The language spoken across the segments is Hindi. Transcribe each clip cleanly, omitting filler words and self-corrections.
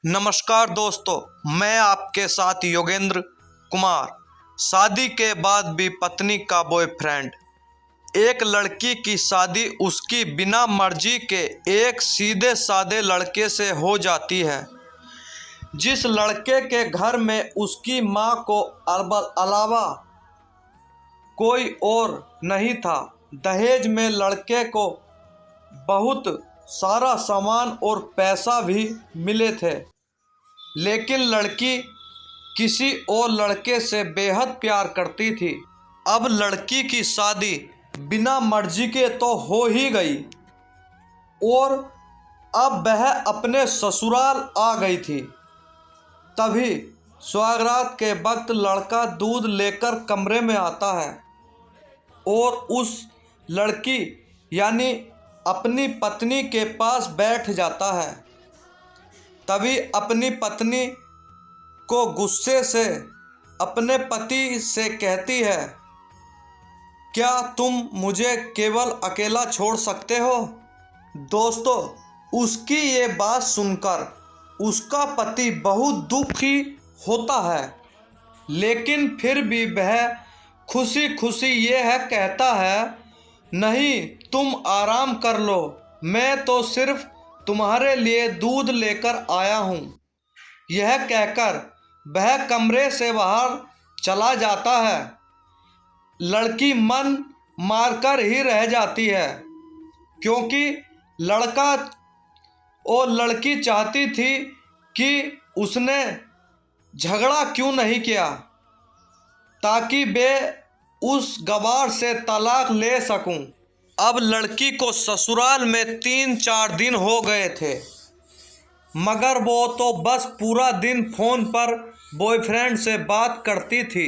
नमस्कार दोस्तों, मैं आपके साथ योगेंद्र कुमार। शादी के बाद भी पत्नी का बॉयफ्रेंड। एक लड़की की शादी उसकी बिना मर्जी के एक सीधे साधे लड़के से हो जाती है, जिस लड़के के घर में उसकी माँ को अलावा कोई और नहीं था। दहेज में लड़के को बहुत सारा सामान और पैसा भी मिले थे, लेकिन लड़की किसी और लड़के से बेहद प्यार करती थी। अब लड़की की शादी बिना मर्जी के तो हो ही गई और अब वह अपने ससुराल आ गई थी। तभी सुहागरात के वक्त लड़का दूध लेकर कमरे में आता है और उस लड़की यानी अपनी पत्नी के पास बैठ जाता है। तभी अपनी पत्नी को गुस्से से अपने पति से कहती है, क्या तुम मुझे केवल अकेला छोड़ सकते हो? दोस्तों, उसकी ये बात सुनकर उसका पति बहुत दुखी होता है, लेकिन फिर भी वह खुशी खुशी यह कहता है, नहीं, तुम आराम कर लो, मैं तो सिर्फ तुम्हारे लिए दूध लेकर आया हूँ। यह कहकर वह कमरे से बाहर चला जाता है। लड़की मन मारकर ही रह जाती है, क्योंकि लड़का और लड़की चाहती थी कि उसने झगड़ा क्यों नहीं किया, ताकि वे उस गवार से तलाक ले सकूं। अब लड़की को ससुराल में 3-4 दिन हो गए थे, मगर वो तो बस पूरा दिन फ़ोन पर बॉयफ्रेंड से बात करती थी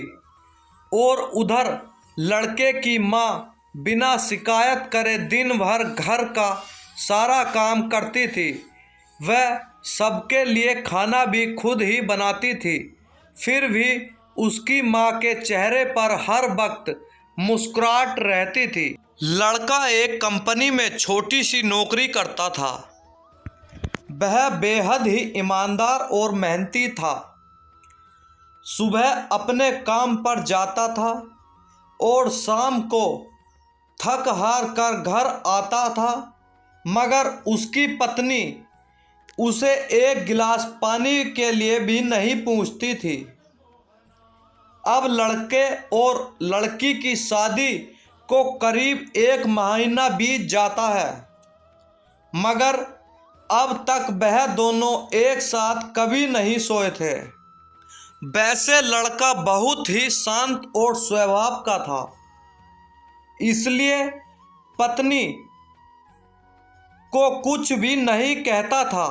और उधर लड़के की माँ बिना शिकायत करे दिन भर घर का सारा काम करती थी। वह सबके लिए खाना भी खुद ही बनाती थी, फिर भी उसकी माँ के चेहरे पर हर वक्त मुस्कुराहट रहती थी। लड़का एक कंपनी में छोटी सी नौकरी करता था। वह बेहद ही ईमानदार और मेहनती था। सुबह अपने काम पर जाता था और शाम को थक हार कर घर आता था, मगर उसकी पत्नी उसे एक गिलास पानी के लिए भी नहीं पूछती थी। अब लड़के और लड़की की शादी को करीब 1 महीना बीत जाता है, मगर अब तक वह दोनों एक साथ कभी नहीं सोए थे। वैसे लड़का बहुत ही शांत और स्वभाव का था, इसलिए पत्नी को कुछ भी नहीं कहता था।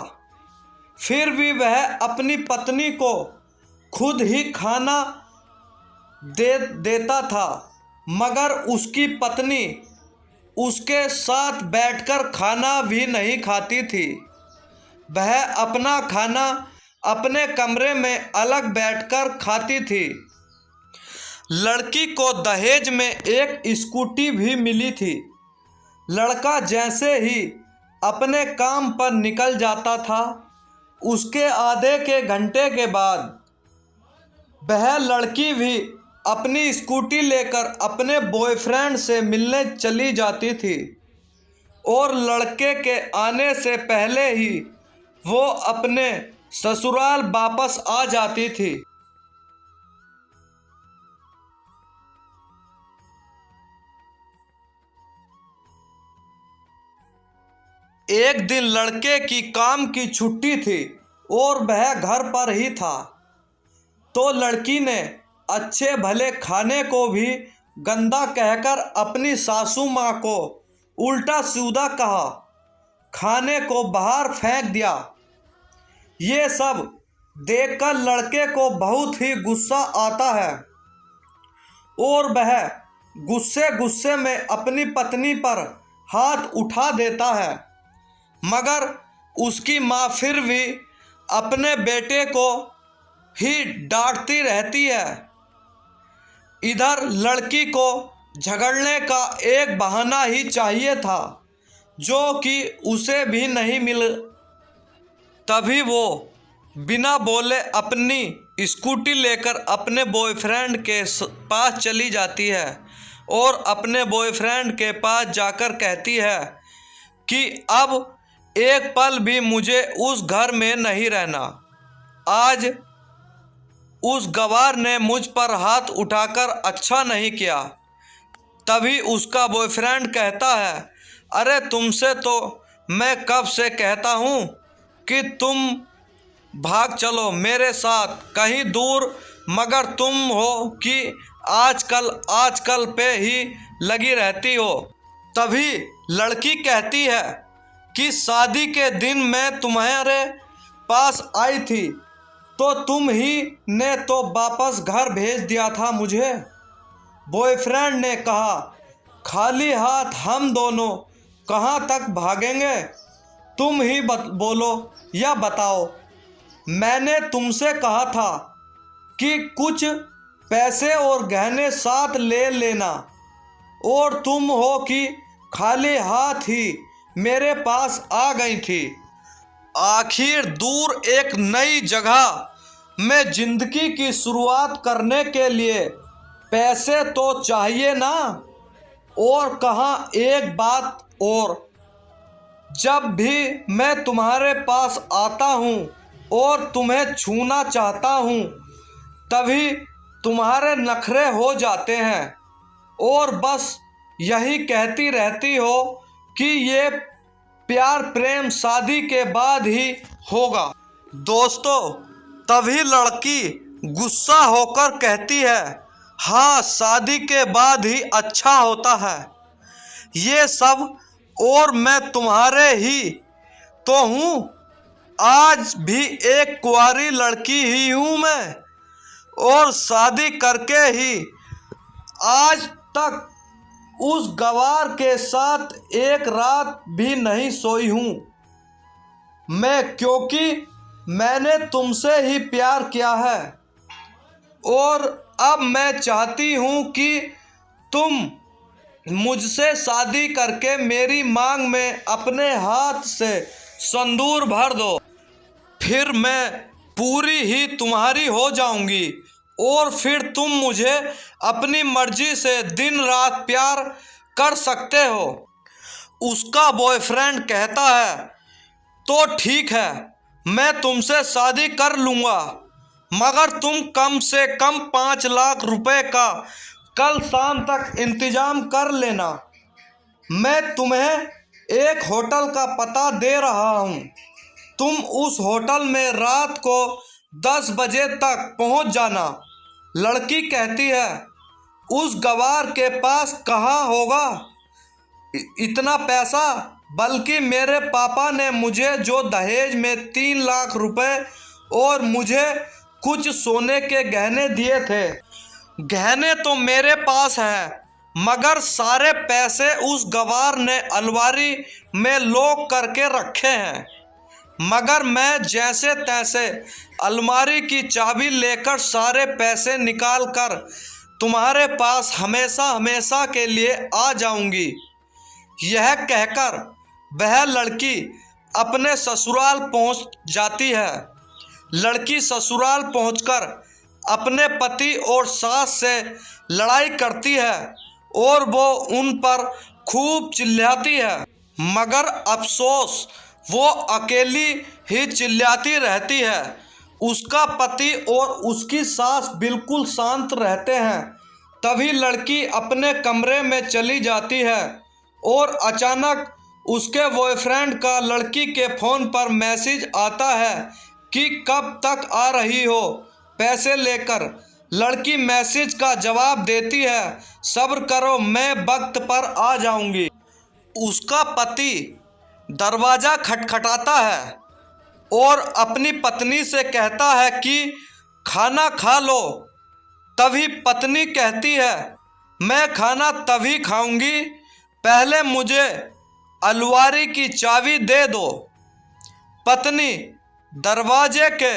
फिर भी वह अपनी पत्नी को खुद ही खाना दे देता था, मगर उसकी पत्नी उसके साथ बैठकर खाना भी नहीं खाती थी। वह अपना खाना अपने कमरे में अलग बैठकर खाती थी। लड़की को दहेज में एक स्कूटी भी मिली थी। लड़का जैसे ही अपने काम पर निकल जाता था, उसके आधे के घंटे के बाद वह लड़की भी अपनी स्कूटी लेकर अपने बॉयफ्रेंड से मिलने चली जाती थी और लड़के के आने से पहले ही वो अपने ससुराल वापस आ जाती थी। एक दिन लड़के की काम की छुट्टी थी और वह घर पर ही था, तो लड़की ने अच्छे भले खाने को भी गंदा कहकर अपनी सासू माँ को उल्टा सीधा कहा, खाने को बाहर फेंक दिया। ये सब देखकर लड़के को बहुत ही गुस्सा आता है और वह गुस्से गुस्से में अपनी पत्नी पर हाथ उठा देता है, मगर उसकी माँ फिर भी अपने बेटे को ही डांटती रहती है। इधर लड़की को झगड़ने का एक बहाना ही चाहिए था, जो कि उसे भी नहीं मिल। तभी वो बिना बोले अपनी स्कूटी लेकर अपने बॉयफ्रेंड के पास चली जाती है और अपने बॉयफ्रेंड के पास जाकर कहती है कि अब एक पल भी मुझे उस घर में नहीं रहना। आज उस गवार ने मुझ पर हाथ उठाकर अच्छा नहीं किया। तभी उसका बॉयफ्रेंड कहता है, अरे तुमसे तो मैं कब से कहता हूँ कि तुम भाग चलो मेरे साथ कहीं दूर, मगर तुम हो कि आजकल पे ही लगी रहती हो। तभी लड़की कहती है कि शादी के दिन मैं तुम्हारे पास आई थी तो तुम ही ने तो वापस घर भेज दिया था मुझे। बॉयफ्रेंड ने कहा, खाली हाथ हम दोनों कहाँ तक भागेंगे, तुम ही बोलो या बताओ। मैंने तुमसे कहा था कि कुछ पैसे और गहने साथ ले लेना और तुम हो कि खाली हाथ ही मेरे पास आ गई थी। आखिर दूर एक नई जगह में जिंदगी की शुरुआत करने के लिए पैसे तो चाहिए ना। और कहाँ एक बात और, जब भी मैं तुम्हारे पास आता हूँ और तुम्हें छूना चाहता हूँ तभी तुम्हारे नखरे हो जाते हैं और बस यही कहती रहती हो कि ये प्यार प्रेम शादी के बाद ही होगा। दोस्तों, तभी लड़की गुस्सा होकर कहती है, हाँ शादी के बाद ही अच्छा होता है ये सब, और मैं तुम्हारे ही तो हूँ। आज भी एक कुंवारी लड़की ही हूँ मैं और शादी करके ही आज तक उस गवार के साथ एक रात भी नहीं सोई हूँ मैं, क्योंकि मैंने तुमसे ही प्यार किया है और अब मैं चाहती हूँ कि तुम मुझसे शादी करके मेरी मांग में अपने हाथ से संदूर भर दो, फिर मैं पूरी ही तुम्हारी हो जाऊंगी और फिर तुम मुझे अपनी मर्जी से दिन रात प्यार कर सकते हो। उसका बॉयफ्रेंड कहता है, तो ठीक है मैं तुमसे शादी कर लूँगा, मगर तुम कम से कम 5 लाख रुपए का कल शाम तक इंतजाम कर लेना। मैं तुम्हें एक होटल का पता दे रहा हूँ, तुम उस होटल में रात को 10 बजे तक पहुँच जाना। लड़की कहती है, उस गवार के पास कहाँ होगा इतना पैसा, बल्कि मेरे पापा ने मुझे जो दहेज में 3 लाख रुपए और मुझे कुछ सोने के गहने दिए थे। गहने तो मेरे पास हैं, मगर सारे पैसे उस गवार ने अलमारी में लॉक करके रखे हैं। मगर मैं जैसे तैसे अलमारी की चाबी लेकर सारे पैसे निकाल कर तुम्हारे पास हमेशा हमेशा के लिए आ जाऊंगी। यह कहकर वह लड़की अपने ससुराल पहुंच जाती है। लड़की ससुराल पहुंचकर अपने पति और सास से लड़ाई करती है और वो उन पर खूब चिल्लाती है, मगर अफसोस वो अकेली ही चिल्लाती रहती है। उसका पति और उसकी सास बिल्कुल शांत रहते हैं। तभी लड़की अपने कमरे में चली जाती है और अचानक उसके बॉयफ्रेंड का लड़की के फ़ोन पर मैसेज आता है कि कब तक आ रही हो पैसे लेकर। लड़की मैसेज का जवाब देती है, सब्र करो मैं वक्त पर आ जाऊंगी। उसका पति दरवाज़ा खटखटाता है और अपनी पत्नी से कहता है कि खाना खा लो। तभी पत्नी कहती है, मैं खाना तभी खाऊंगी, पहले मुझे अलमारी की चाबी दे दो। पत्नी दरवाजे के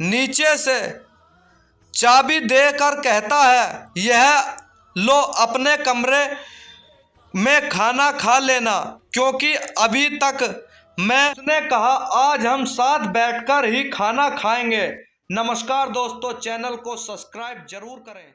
नीचे से चाबी देकर कहता है, यह लो अपने कमरे में खाना खा लेना, क्योंकि अभी तक उसने कहा आज हम साथ बैठकर ही खाना खाएंगे। नमस्कार दोस्तों, चैनल को सब्सक्राइब जरूर करें।